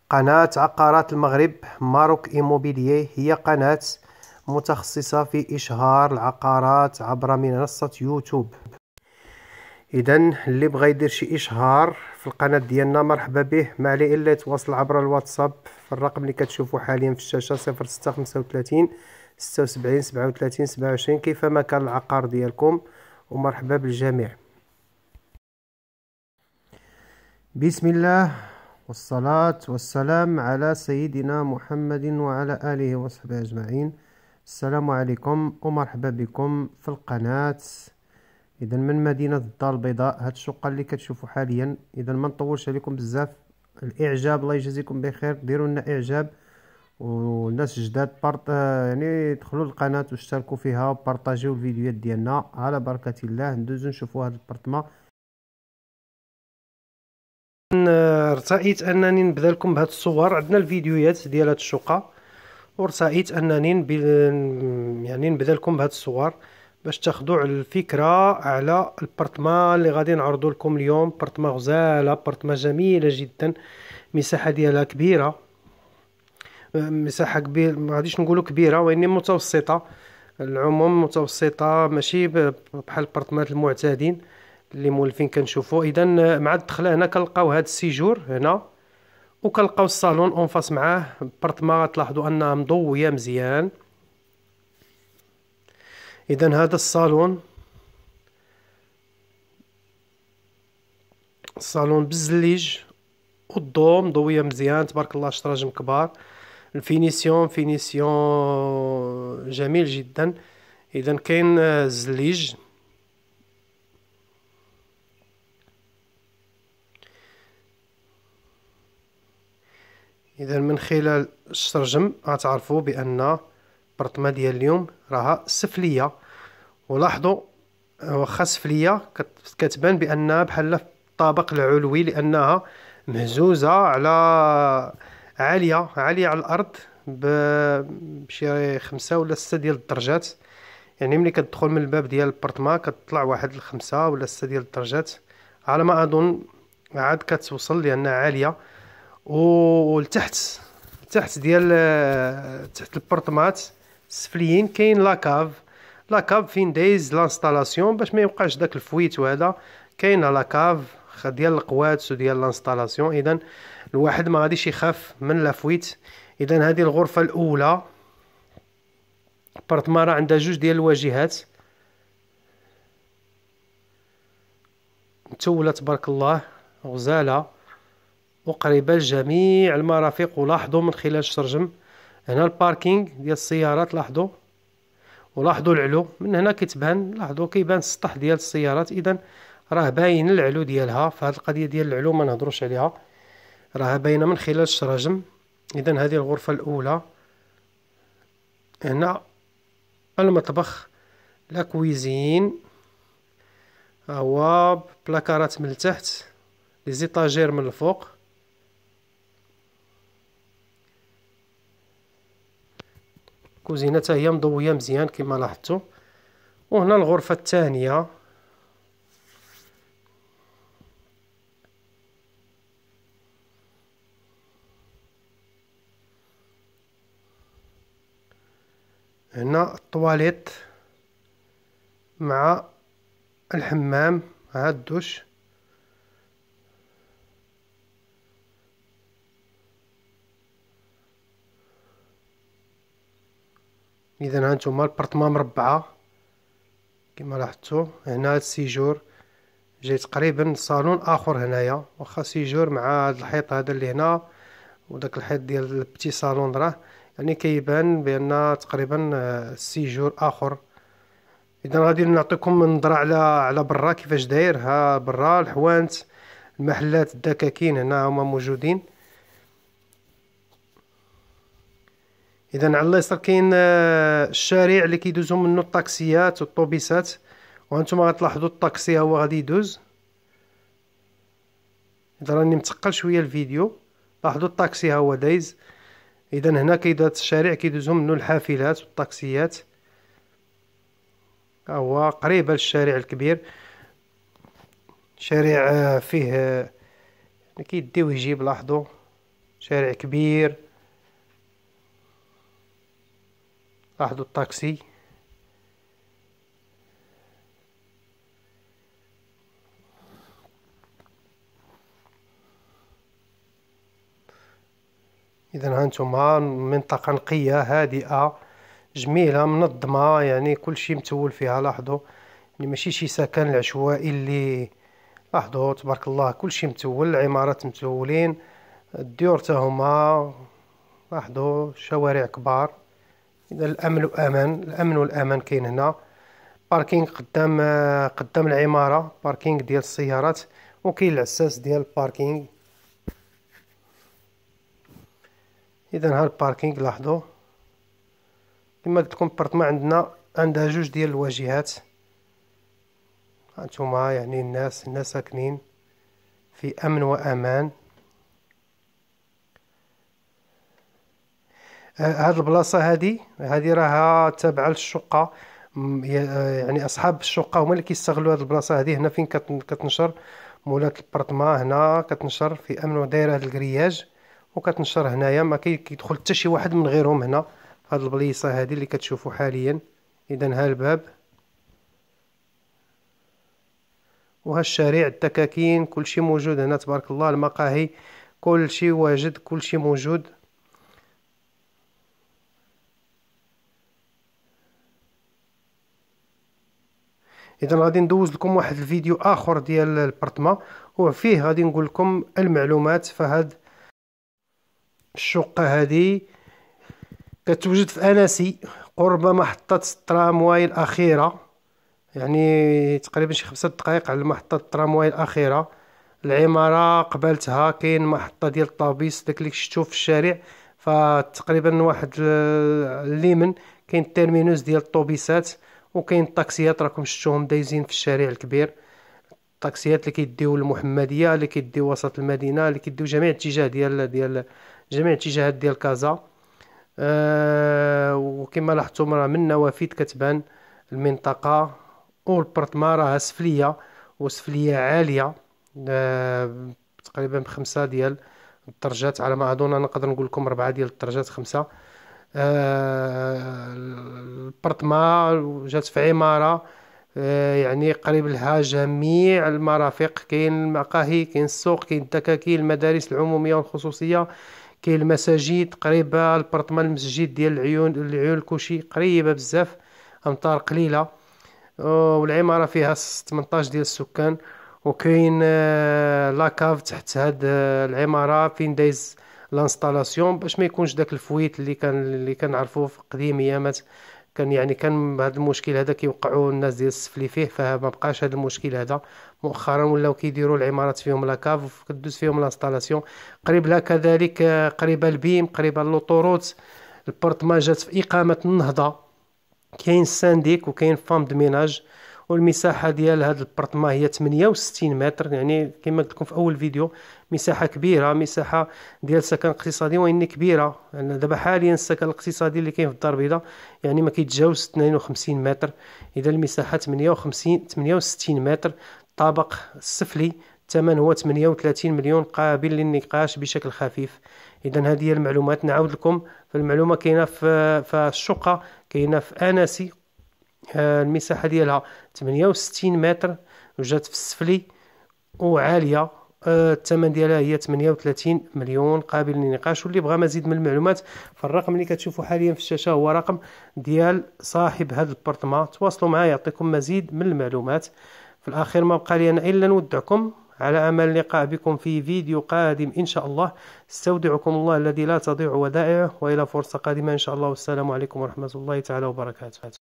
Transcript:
قناة عقارات المغرب ماروك إيموبيليي هي قناة متخصصة في إشهار العقارات عبر منصة يوتيوب. إذا اللي بغى يدير شي إشهار في القناة ديالنا مرحبا به، ما عليه إلا يتواصل عبر الواتساب في الرقم اللي كتشوفوا حاليا في الشاشة 0635 76 37 27 كيفما كان العقار ديالكم، ومرحبا بالجميع. بسم الله والصلاة والسلام على سيدنا محمد وعلى آله وصحبه أجمعين. السلام عليكم ومرحبا بكم في القناة. إذا من مدينة الدار البيضاء، هاد الشقة اللي كتشوفوا حاليا. إذا ما نطولش عليكم بزاف، الإعجاب الله يجازيكم بخير، ديروا لنا إعجاب، والناس جداد يعني دخلوا القناة واشتركوا فيها وبارطاجيو الفيديوهات ديالنا. على بركة الله ندوزو نشوفوا هاد البارتما. ارتأيت انني نبدا لكم بهاد الصور. عندنا الفيديوهات ديال هاد الشقه، ورتأيت انني يعني نبدا لكم بهاد الصور باش تاخذوا الفكره على البارتما اللي غادي نعرضوا لكم اليوم. بارتما غزاله، بارتما جميله جدا، مساحه ديالها كبيره، مساحه كبيره، ما غاديش نقولوا كبيره واني متوسطه. العموم متوسطه، ماشي بحال البارتمات المعتادين اللي مولفين كنشوفوا. اذا مع الدخله هنا كنلقاو هاد السيجور هنا، وكنلقاو الصالون اون فاس معاه. البارتما غتلاحظوا انها مضويه مزيان. اذا هذا الصالون بالزليج والضو مضويه مزيان تبارك الله، شطراجم كبار، الفينيسيون جميل جدا. اذا كاين الزليج. اذا من خلال الشرجم غتعرفوا بان البرطمه ديال اليوم راها سفليه. ولاحظوا واخا سفليه كتبان بانها بحال في الطابق العلوي، لانها مهزوزه على عاليه على الارض بشي 5 ولا 6 ديال الدرجات. يعني ملي كتدخل من الباب ديال البرطمه كتطلع واحد 5 ولا 6 ديال الدرجات على ما اظن، عاد كتوصل لانها عاليه. والتحت ديال تحت البرطمات السفليين كاين لاكاف فين دايز لانستالاسيون باش ما يوقعش داك الفويت. وهذا كاين لاكاف ديال القوات وديال لانستالاسيون. اذا الواحد ما غاديش يخاف من لافويت. اذا هذه الغرفه الاولى. البرطمه راه عندها 2 ديال الواجهات متوله تبارك الله، غزاله وقريبه لجميع المرافق. ولاحظوا من خلال الشرجم هنا الباركينغ ديال السيارات، لاحظوا العلو من هنا كتبان، لاحظوا كيبان السطح ديال السيارات. اذا راه باين العلو ديالها. فهاد القضيه ديال العلو ما نهضروش عليها، راه باينه من خلال الشراجم. اذا هذه الغرفه الاولى. هنا المطبخ، لا كويزين، هو بلاكارات من التحت، لي زيطاجير من الفوق. كوزينه حتى هي مضويه مزيان كما لاحظتوا. وهنا الغرفه الثانيه. هنا الطواليت مع الحمام، ها الدوش. اذا هانتوما البرطمه مربعه كما لاحظتوا. هنا هاد السيجور جاي تقريبا صالون اخر هنايا، واخا سيجور مع هاد الحيط هذا اللي هنا وداك الحيط ديال البتي صالون، راه يعني كيبان بان تقريبا سيجور اخر. اذا غادي نعطيكم نظره على برا كيفاش داير. ها برا الحوانت، المحلات، الدكاكين هنا هما موجودين. اذا على اليسار كاين الشارع اللي كيدوزو منه الطاكسيات والطوبيسات، وانتم غتلاحظوا الطاكسي هو غادي يدوز. اذا راني متقل شويه الفيديو، لاحظوا الطاكسي ها هو دايز. اذا هنا كيدوز الشارع كيدوزو منه الحافلات والطاكسيات، ها هو قريب للشارع الكبير. شارع فيه كيدي ويجيب. لاحظوا شارع كبير. لاحظوا الطاكسي. اذا هانتوما منطقة نقية هادئة جميلة منظمة، يعني كلشي متول فيها. لاحظوا يعني ماشي شي سكن العشوائي اللي، لاحظوا تبارك الله كلشي متول، العمارات متولين، الديور تا هما. لاحظوا شوارع كبار. اذا الامن وامان، الامن والامان كاين هنا. باركينغ قدام العمارة، باركينغ ديال السيارات، وكاين العساس ديال الباركينغ. اذا ها الباركينغ لاحظوا كما قلت لكم البارتما عندها جوج ديال الواجهات. هانتوما يعني الناس ساكنين في امن وامان. هاد البلاصه هادي راها تابعه للشقه، يعني اصحاب الشقه هما اللي كيستغلوا هاد البلاصه هادي. هنا فين كتنشر مولات البارتما، هنا كتنشر في امن ودايره هاد الكرياج، وكتنشر هنايا ما كيدخل حتى شي واحد من غيرهم هنا في هاد البليصه هادي اللي كتشوفوا حاليا. اذا ها الباب وها الشارع، الدكاكين كلشي موجود هنا تبارك الله، المقاهي كلشي واجد، كلشي موجود. اذا غادي ندوز لكم واحد الفيديو اخر ديال البارتما، وفيه غادي نقول لكم المعلومات. فهاد الشقه هذه كتوجد في انسي قرب محطه الترامواي الاخيره، يعني تقريبا شي 5 دقائق على محطه الترامواي الاخيره. العماره قبالتها كاين محطه ديال الطابيس داك اللي شفتوه في الشارع، فتقريبا واحد اليمين كاين التيرمينوس ديال الطوبيسات، وكاين الطاكسيات راكم شفتوهم دايزين في الشارع الكبير. الطاكسيات اللي كيديو المحمديه، اللي كيديو وسط المدينه، اللي كيديو جميع الاتجاه ديال جميع الاتجاهات ديال كازا. وكما لاحظتم راه من النوافذ كتبان المنطقه. والبرطمه راها سفليه، وسفليه عاليه، تقريبا ب5 ديال الدرجات على ما اظن. انا نقدر نقول لكم 4 ديال الدرجات، 5. البرطمه جات في عماره يعني قريب لها جميع المرافق. كاين المقاهي، كاين السوق، كاين الدكاكين، المدارس العموميه والخصوصيه، كاين المساجد قريبه. البرطمه المسجد ديال العيون الكوشي قريبه بزاف، امتار قليله. والعماره فيها 18 ديال السكان. وكاين لاكاف تحت هاد العماره فين دايز لانستالاسيون، باش ما يكونش داك الفويت اللي كنعرفوه في قديم ايامات. كان هذا المشكل هذا كيوقعوا الناس ديال السفلي فيه، فما بقاش هذا المشكل هذا. مؤخرا ولاو كيديروا العمارات فيهم لاكاف كدوز فيهم لانستالاسيون. قريب لها كذلك قريبه البيم، قريبه لوطوروت. البورتما جات في اقامه النهضه. كاين سانديك وكاين فام دو ميناج. والمساحه ديال هذا البرطما هي 68 متر، يعني كما قلت لكم في اول فيديو مساحه كبيره، مساحه ديال سكن اقتصادي وان كبيره. يعني دابا حاليا السكن الاقتصادي اللي كاين في الدار البيضاء يعني ما كيتجاوز 52 متر. اذا المساحه 68 متر. الطابق السفلي الثمن هو 38 مليون، قابل للنقاش بشكل خفيف. اذا هذه هي المعلومات. نعاود لكم، فالمعلومه كاينه في الشقه، كاينه في انسي. المساحه ديالها 68 متر، وجات في السفلي وعاليه. الثمن ديالها هي 38 مليون، قابل للنقاش. واللي بغى مزيد من المعلومات فالرقم اللي كتشوفوا حاليا في الشاشه هو رقم ديال صاحب هذا البارتما. تواصلوا معاه يعطيكم مزيد من المعلومات. في الاخير ما بقى لي انا الا نودعكم على امل اللقاء بكم في فيديو قادم ان شاء الله. استودعكم الله الذي لا تضيع ودائعه، والى فرصه قادمه ان شاء الله. والسلام عليكم ورحمه الله تعالى وبركاته.